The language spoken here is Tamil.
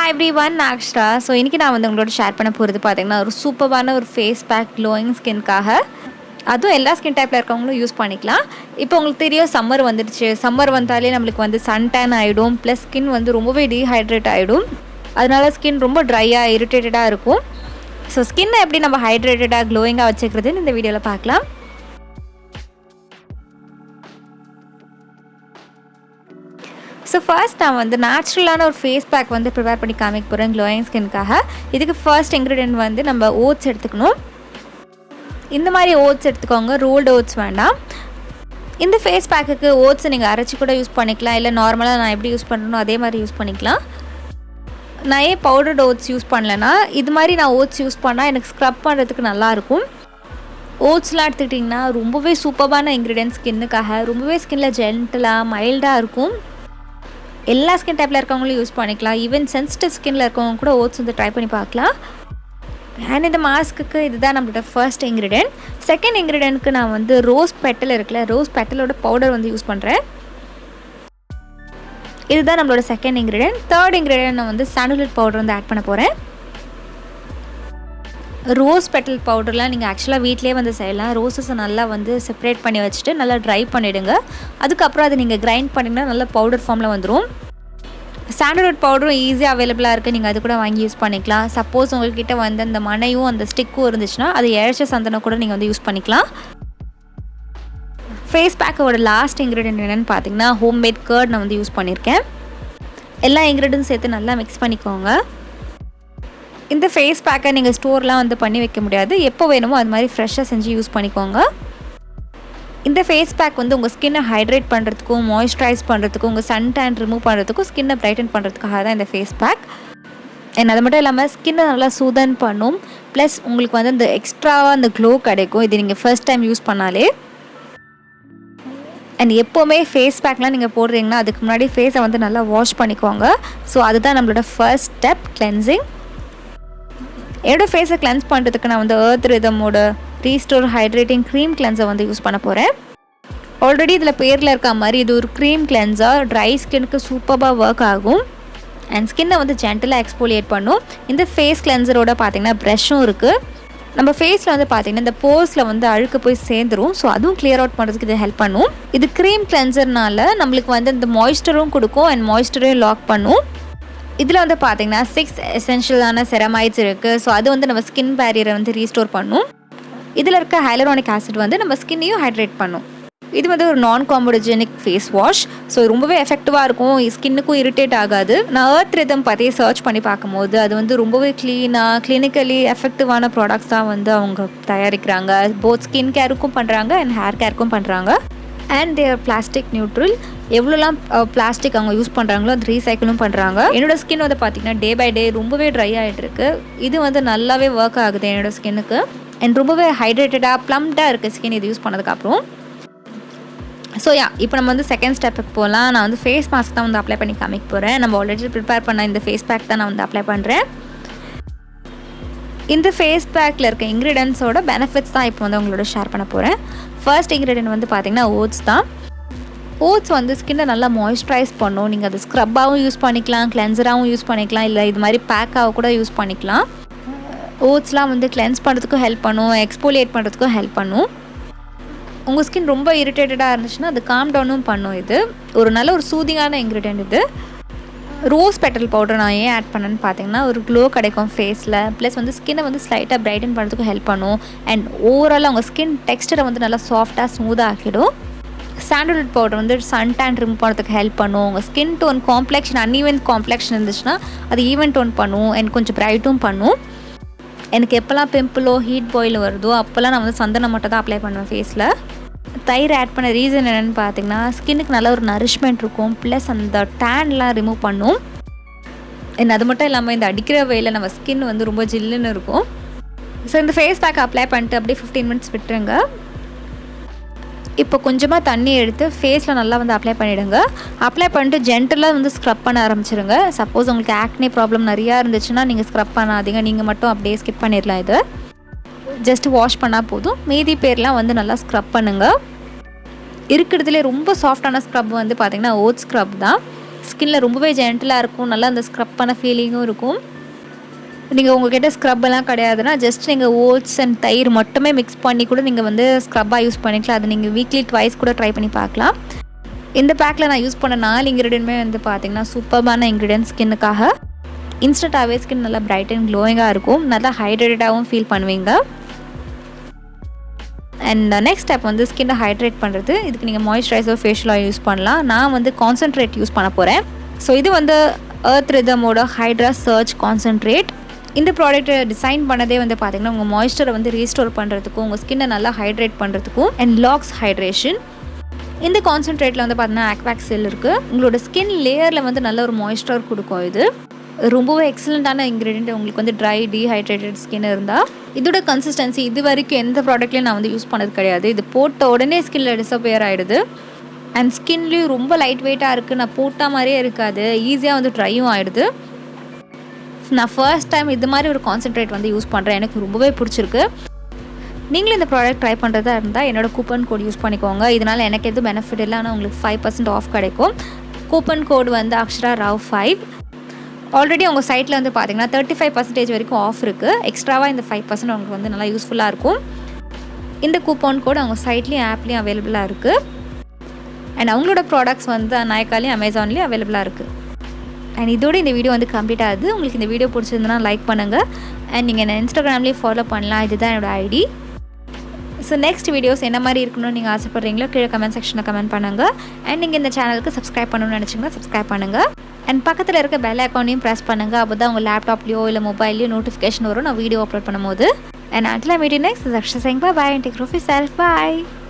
Hi everyone, நான் Akshara. So இன்னைக்கு நான் வந்து உங்களோட ஷேர் பண்ண போகிறது பார்த்தீங்கன்னா ஒரு சூப்பரான ஒரு ஃபேஸ் பேக் க்ளோயிங் ஸ்கின்காக. அதுவும் எல்லா ஸ்கின் டைப்பில் இருக்கவங்களும் யூஸ் பண்ணிக்கலாம். இப்போ உங்களுக்கு தெரியும் சம்மர் வந்துடுச்சு. சம்மர் வந்தாலே நம்மளுக்கு வந்து சன் டேன் ஆகிடும், ப்ளஸ் ஸ்கின் வந்து ரொம்பவே டீஹைட்ரேட் ஆகிடும். அதனால ஸ்கின் ரொம்ப ட்ரையாக இரிட்டேட்டடாக இருக்கும். ஸோ ஸ்கின்னை எப்படி நம்ம ஹைட்ரேட்டடாக க்ளோயிங்காக வச்சுக்கிறதுன்னு இந்த வீடியோவில் பார்க்கலாம். ஸோ ஃபர்ஸ்ட் நான் வந்து நேச்சுரலான ஒரு ஃபேஸ் பேக் வந்து ப்ரிப்பேர் பண்ணி காமிக்க போகிறேன் க்ளோயிங் ஸ்கின்காக. இதுக்கு ஃபர்ஸ்ட் இன்க்ரீடியன்ட் வந்து நம்ம ஓட்ஸ் எடுத்துக்கணும். இந்த மாதிரி ஓட்ஸ் எடுத்துக்கோங்க, ரோல்டு ஓட்ஸ் வேண்டாம். இந்த ஃபேஸ் பேக்குக்கு ஓட்ஸை நீங்கள் அரைச்சி கூட யூஸ் பண்ணிக்கலாம், இல்லை நார்மலாக நான் எப்படி யூஸ் பண்ணணும் அதே மாதிரி யூஸ் பண்ணிக்கலாம். நான் ஏன் பவுடர்டு ஓட்ஸ் யூஸ் பண்ணலைன்னா, இது மாதிரி நான் ஓட்ஸ் யூஸ் பண்ணால் எனக்கு ஸ்க்ரப் பண்ணுறதுக்கு நல்லாயிருக்கும். ஓட்ஸ்லாம் எடுத்துக்கிட்டிங்கன்னா ரொம்பவே சூப்பரான இன்க்ரீடியன்ட் ஸ்கின்னுக்காக, ரொம்பவே ஸ்கின்னில் ஜென்டலாக மைல்டாக இருக்கும். எல்லா ஸ்கின் டைப்பில் இருக்கவங்களும் யூஸ் பண்ணிக்கலாம். ஈவன் சென்சிட்டிவ் ஸ்கின்னில் இருக்கவங்க கூட ஓட்ஸ் வந்து ட்ரை பண்ணி பார்க்கலாம். அண்ட் இந்த மாஸ்க்கு இதுதான் நம்மளோட ஃபர்ஸ்ட் இன்க்ரீடியன்ட். செகண்ட் இன்க்ரீடியன்ட்க்கு நான் வந்து ரோஸ் பெட்டல் இருக்குல்ல, ரோஸ் பெட்டலோட பவுடர் வந்து யூஸ் பண்ணுறேன். இதுதான் நம்மளோட செகண்ட் இன்க்ரீடியன்ட். தேர்ட் இன்க்ரீடியன்ட் நான் வந்து சாண்டல்வுட் பவுடர் வந்து ஆட் பண்ண போகிறேன். ரோஸ் பெட்டல் பவுடர்லாம் நீங்கள் ஆக்சுவலாக வீட்டிலே வந்து செய்யலாம். ரோஸஸை நல்லா வந்து செப்பரேட் பண்ணி வச்சுட்டு நல்லா ட்ரை பண்ணிவிடுங்க. அதுக்கப்புறம் அதை நீங்கள் கிரைண்ட் பண்ணிங்கன்னா நல்லா பவுடர் ஃபார்மில் வந்துடும். சாண்டல்வுட் பவுடரும் ஈஸியாக அவைலபிளாக இருக்குது, நீங்கள் அது கூட வாங்கி யூஸ் பண்ணிக்கலாம். சப்போஸ் உங்கள்கிட்ட வந்து அந்த மனையும் அந்த ஸ்டிக்கும் இருந்துச்சுன்னா அது இழைச்ச சந்தனம் கூட நீங்கள் வந்து யூஸ் பண்ணிக்கலாம். ஃபேஸ் பேக்கோட லாஸ்ட் இன்க்ரீடியன்ட் என்னென்னு பார்த்தீங்கன்னா ஹோம்மேட் கர்ட் நான் வந்து யூஸ் பண்ணியிருக்கேன். எல்லா இன்க்ரீடியன்ட்டும் சேர்த்து நல்லா மிக்ஸ் பண்ணிக்கோங்க. இந்த ஃபேஸ் பேக்கை நீங்கள் ஸ்டோர்லாம் வந்து பண்ணி வைக்க முடியாது, எப்போ வேணுமோ அது மாதிரி ஃப்ரெஷ்ஷாக செஞ்சு யூஸ் பண்ணிக்கோங்க. இந்த ஃபேஸ் பேக் வந்து உங்கள் ஸ்கின்னை ஹைட்ரேட் பண்ணுறதுக்கும், மாய்ஸ்சரைஸ் பண்ணுறதுக்கும், உங்கள் சன் டேன் ரிமூவ் பண்ணுறதுக்கும், ஸ்கின்னை பிரைட்டன் பண்ணுறதுக்காக தான் இந்த ஃபேஸ் பேக். அண்ட் அது மட்டும் இல்லாமல் ஸ்கின்னை நல்லா சூதன் பண்ணும், ப்ளஸ் உங்களுக்கு வந்து அந்த எக்ஸ்ட்ராவாக அந்த க்ளோ கிடைக்கும் இது நீங்கள் ஃபர்ஸ்ட் டைம் யூஸ் பண்ணாலே. அண்ட் எப்போவுமே ஃபேஸ் பேக்லாம் நீங்கள் போடுறீங்கன்னா அதுக்கு முன்னாடி ஃபேஸை வந்து நல்லா வாஷ் பண்ணிக்கோங்க. ஸோ அதுதான் நம்மளோட ஃபர்ஸ்ட் ஸ்டெப், கிளென்சிங். என்னோடய ஃபேஸை கிளென்ஸ் பண்ணுறதுக்கு நான் வந்து எர்த் ரிதமோட ரீஸ்டோர் ஹைட்ரேட்டிங் க்ரீம் கிளென்சர் வந்து யூஸ் பண்ண போகிறேன். ஆல்ரெடி இதில் பேரில் இருக்க மாதிரி இது ஒரு க்ரீம் கிளென்சர், ட்ரை ஸ்கின்னுக்கு சூப்பராக ஒர்க் ஆகும் அண்ட் ஸ்கின்னை வந்து ஜென்டலாக எக்ஸ்போலியேட் பண்ணும். இந்த ஃபேஸ் கிளென்சரோட பார்த்திங்கன்னா ப்ரஷ்ஷும் இருக்குது. நம்ம ஃபேஸில் வந்து பார்த்திங்கன்னா இந்த போர்ஸில் வந்து அழுக்கு போய் சேர்ந்துரும். ஸோ அதுவும் கிளியர் அவுட் பண்ணுறதுக்கு இது ஹெல்ப் பண்ணும். இது க்ரீம் கிளென்சர்னால நம்மளுக்கு வந்து இந்த மாய்ஸ்சரும் கொடுக்கும் அண்ட் மாய்ஸ்சரையும் லாக் பண்ணும். இதில் வந்து பார்த்திங்கன்னா 6 எசென்ஷியலான செரமைட்ஸ் இருக்குது. ஸோ அது வந்து நம்ம ஸ்கின் பேரியரை வந்து ரீஸ்டோர் பண்ணும். இதில் இருக்க ஹைலரானிக் ஆசிட் வந்து நம்ம ஸ்கின்னையும் ஹைட்ரேட் பண்ணும். இது வந்து ஒரு நான் காம்போடஜெனிக் ஃபேஸ் வாஷ். ஸோ ரொம்பவே எஃபெக்டிவாக இருக்கும், ஸ்கின்னுக்கும் இரிட்டேட் ஆகாது. நான் எர்த் ரிதம் பற்றி சர்ச் பண்ணி பார்க்கும்போது அது வந்து ரொம்பவே க்ளீனாக கிளினிக்கலி எஃபெக்டிவான ப்ராடக்ட்ஸ் தான் வந்து அவங்க தயாரிக்கிறாங்க. போத் ஸ்கின் கேருக்கும் பண்ணுறாங்க அண்ட் ஹேர் கேருக்கும் பண்ணுறாங்க. And their plastic neutral. எவ்வளோலாம் பிளாஸ்டிக் அவங்க யூஸ் பண்ணுறாங்களோ அது ரீசைக்கிளும் பண்ணுறாங்க. என்னோடய ஸ்கின் வந்து பார்த்திங்கன்னா டே பை டே ரொம்பவே ட்ரை ஆகிட்டுருக்கு. இது வந்து நல்லாவே ஒர்க் ஆகுது என்னோடய ஸ்கின்னுக்கு அண்ட் ரொம்பவே ஹைட்ரேட்டடாக ப்ளம்டாக இருக்குது ஸ்கின் இது யூஸ் பண்ணதுக்கப்புறம். ஸோ இப்போ நம்ம வந்து செகண்ட் ஸ்டெப்புக்கு போகலாம். நான் வந்து ஃபேஸ் மாஸ்க் தான் வந்து அப்ளை பண்ணி காமிக்க போகிறேன். நம்ம ஆல்ரெடி ப்ரிப்பேர் பண்ண இந்த ஃபேஸ் பேக் தான் நான் வந்து அப்ளை பண்ணுறேன். இந்த ஃபேஸ் பேக்கில் இருக்க இன்க்ரீடியன்ஸோட பெனிஃபிட்ஸ் தான் இப்போ வந்து உங்களோட ஷேர் பண்ண போகிறேன். ஃபர்ஸ்ட் இன்க்ரீடியன்ட் வந்து பார்த்திங்கன்னா ஓட்ஸ் தான். ஓட்ஸ் வந்து ஸ்கின்னை நல்லா மாய்ஸ்சரைஸ் பண்ணும். நீங்கள் அது ஸ்க்ரப்பாகவும் யூஸ் பண்ணிக்கலாம், கிளென்சராகவும் யூஸ் பண்ணிக்கலாம், இல்லை இது மாதிரி பேக்காக கூட யூஸ் பண்ணிக்கலாம். ஓட்ஸ்லாம் வந்து கிளென்ஸ் பண்ணுறதுக்கும் ஹெல்ப் பண்ணும், எக்ஸ்போலியேட் பண்ணுறதுக்கும் ஹெல்ப் பண்ணும். உங்கள் ஸ்கின் ரொம்ப இரிட்டேட்டடாக இருந்துச்சுன்னா அது காம் டவுனும் பண்ணும். இது ஒரு நல்ல ஒரு சூதிங்கான இன்க்ரீடியன்ட். இது ரோஸ் பெட்டல் பவுடர் நான் ஏன் ஆட் பண்ணேன்னு பார்த்தீங்கன்னா ஒரு க்ளோ கிடைக்கும் ஃபேஸில், ப்ளஸ் வந்து ஸ்கின்னை வந்து ஸ்லைட்டாக பிரைட்டன் பண்ணுறதுக்கு ஹெல்ப் பண்ணும் அண்ட் ஓவராலாக உங்கள் ஸ்கின் டெக்ஸ்டரை வந்து நல்லா சாஃப்டாக ஸ்மூத்தாக ஆக்கிடும். சாண்டல்வுட் பவுடர் வந்து சன் டேன் ரிமூவ் பண்ணுறதுக்கு ஹெல்ப் பண்ணும். உங்கள் skin tone complexion uneven complexion இருந்துச்சுன்னா அது ஈவன் டோன் பண்ணும் அண்ட் கொஞ்சம் பிரைட்டும் பண்ணும். எனக்கு எப்போல்லாம் பிம்பிளோ ஹீட் பாயில் வருதோ அப்போல்லாம் நான் வந்து சந்தனம் மட்டும் தான் அப்ளை பண்ணுவேன் ஃபேஸில். தயிர் ஆட் பண்ண ரீசன் என்னென்னு பார்த்தீங்கன்னா ஸ்கின்னுக்கு நல்ல ஒரு நரிஷ்மெண்ட் இருக்கும், ப்ளஸ் அந்த டேன்லாம் ரிமூவ் பண்ணும். அது மட்டும் இல்லாமல் இந்த அடிக்கிற வெயிலில் நம்ம ஸ்கின் வந்து ரொம்ப ஜில்லுன்னு இருக்கும். ஸோ இந்த ஃபேஸ் பேக் அப்ளை பண்ணிட்டு அப்படியே 15 மினிட்ஸ் விட்டுருங்க. இப்போ கொஞ்சமாக தண்ணி எடுத்து ஃபேஸில் நல்லா வந்து அப்ளை பண்ணிவிடுங்க. அப்ளை பண்ணிட்டு ஜென்டலாக வந்து ஸ்க்ரப் பண்ண ஆரம்பிச்சிருங்க. சப்போஸ் உங்களுக்கு ஆக்னே ப்ராப்ளம் நிறையா இருந்துச்சுன்னா நீங்கள் ஸ்க்ரப் பண்ணாதீங்க, நீங்கள் மட்டும் அப்படியே ஸ்கிப் பண்ணிடலாம். இது ஜஸ்ட் வாஷ் பண்ணால் போதும். மீதி பேர்லாம் வந்து நல்லா ஸ்க்ரப் பண்ணுங்கள். இருக்கிறதுலே ரொம்ப சாஃப்டான ஸ்க்ரப் வந்து பார்த்திங்கன்னா ஓட்ஸ் ஸ்க்ரப் தான். ஸ்கின்ல ரொம்பவே ஜென்டிலாக இருக்கும். நல்லா அந்த ஸ்க்ரப் பண்ண ஃபீலிங்கும் இருக்கும். நீங்கள் உங்கள்கிட்ட ஸ்க்ரப்பெல்லாம் கிடையாதுன்னா ஜஸ்ட் நீங்கள் ஓட்ஸ் அண்ட் தயிர் மட்டுமே மிக்ஸ் பண்ணி கூட நீங்கள் வந்து ஸ்க்ரப்பாக யூஸ் பண்ணிக்கலாம். அது நீங்கள் வீக்லி ட்வைஸ் கூட ட்ரை பண்ணி பார்க்கலாம். இந்த பேக்கில் நான் யூஸ் பண்ண 4 இன்க்ரீடியன்ட்மே வந்து பார்த்திங்கன்னா சூப்பர்பான இன்க்ரீடியன்ட். ஸ்கின்னுக்காக இன்ஸ்டண்ட்டாகவே ஸ்கின் நல்லா பிரைட் அண்ட் க்ளோயிங்காக இருக்கும். நல்லா ஹைட்ரேட்டடாகவும் ஃபீல் பண்ணுவீங்க. அண்ட் நெக்ஸ்ட் ஸ்டெப் வந்து ஸ்கின்னை ஹைட்ரேட் பண்ணுறது. இதுக்கு நீங்கள் மாய்ஸ்சரைசர், ஃபேஷியல் ஆயில் யூஸ் பண்ணலாம். நான் வந்து கான்சன்ட்ரேட் யூஸ் பண்ண போகிறேன். ஸோ இது வந்து எர்த் ரிதமோட ஹைட்ரா சர்ச் கான்சன்ட்ரேட். இந்த ப்ராடக்ட்டை டிசைன் பண்ணதே வந்து பார்த்திங்கன்னா உங்கள் மாய்ஸ்சரை வந்து ரீஸ்டோர் பண்ணுறதுக்கும் உங்கள் ஸ்கின்னை நல்லா ஹைட்ரேட் பண்ணுறதுக்கும் அண்ட் லாக்ஸ் ஹைட்ரேஷன். இந்த கான்சன்ட்ரேட்டில் வந்து பார்த்தீங்கன்னா ஆக்வாக்சில் இருக்குது. உங்களோட ஸ்கின் லேயரில் வந்து நல்ல ஒரு மாய்ஸ்சர் கொடுக்கும். இது ரொம்பவே எக்ஸலண்ட்டான இன்க்ரீடியன்ட். உங்களுக்கு வந்து ட்ரை டீஹைட்ரேட்டட் ஸ்கின் இருந்தால் இதோட கன்சிஸ்டன்சி இது வரைக்கும் எந்த ப்ராடக்ட்லேயும் நான் வந்து யூஸ் பண்ணது கிடையாது. இது போட்ட உடனே ஸ்கின்ல டிஸப்பியர் ஆகிடுது. அண்ட் ஸ்கின்லேயும் ரொம்ப லைட் வெயிட்டாக இருக்குது. நான் போட்ட மாதிரியே இருக்காது. ஈஸியாக வந்து ட்ரையும் ஆகிடுது. நான் ஃபர்ஸ்ட் டைம் இது மாதிரி ஒரு கான்சன்ட்ரேட் வந்து யூஸ் பண்ணுறேன். எனக்கு ரொம்பவே பிடிச்சிருக்கு. நீங்களும் இந்த ப்ராடக்ட் ட்ரை பண்ணுறதா இருந்தால் என்னோட கூப்பன் கோட் யூஸ் பண்ணிக்கோங்க. இதனால் எனக்கு எதுவும் பெனிஃபிட் இல்லை, ஆனால் உங்களுக்கு 5% ஆஃப் கிடைக்கும். கூப்பன் கோட் வந்து akshararaoutube. ஆல்ரெடி உங்கள் சைட்டில் வந்து பார்த்தீங்கன்னா 35% வரைக்கும் ஆஃப் இருக்குது. எக்ஸ்ட்ராவாக இந்த 5% உங்களுக்கு வந்து நல்லா யூஸ்ஃபுல்லாக இருக்கும். இந்த கூப்பன் கோட் அவங்க சைட்லேயும் ஆப்லேயும் அவைலபிளாக இருக்குது. அண்ட் அவங்களோட ப்ராடக்ட்ஸ் வந்து நாயக்காலையும் அமேசான்லேயும் அவைலபிளாக இருக்குது. அண்ட் இதோட இந்த வீடியோ வந்து கம்ப்ளீட் ஆகுது. உங்களுக்கு இந்த வீடியோ பிடிச்சிருந்தனா லைக் பண்ணுங்கள். அண்ட் நீங்கள் என்ன இன்ஸ்டாகிராம்லேயே ஃபாலோ பண்ணலாம். இதுதான் என்னோடய ஐடி. ஸோ நெக்ஸ்ட் வீடியோஸ் என்ன மாதிரி இருக்கணும்னு நீங்கள் ஆசைப்பட்றீங்களோ கீழே கமெண்ட் செக்ஷனில் கமெண்ட் பண்ணுங்கள். அண்ட் நீங்கள் இந்த சேனலுக்கு சப்ஸ்கிரைப் பண்ணணும்னு நினச்சிங்கன்னா சப்ஸ்கிரைப் பண்ணுங்கள். அண்ட் பக்கத்தில் இருக்க பெல் ஐக்கானையும் ப்ரெஸ் பண்ணுங்கள். அப்போ தான் உங்கள் லேப்டாப்லையோ இல்லை மொபைல்லையோ நோட்டிஃபிகேஷன் வரும் நான் வீடியோ அப்லோட் பண்ணும்போது. And until I meet you next, this is Akshara saying bye-bye and take care of yourself. Bye.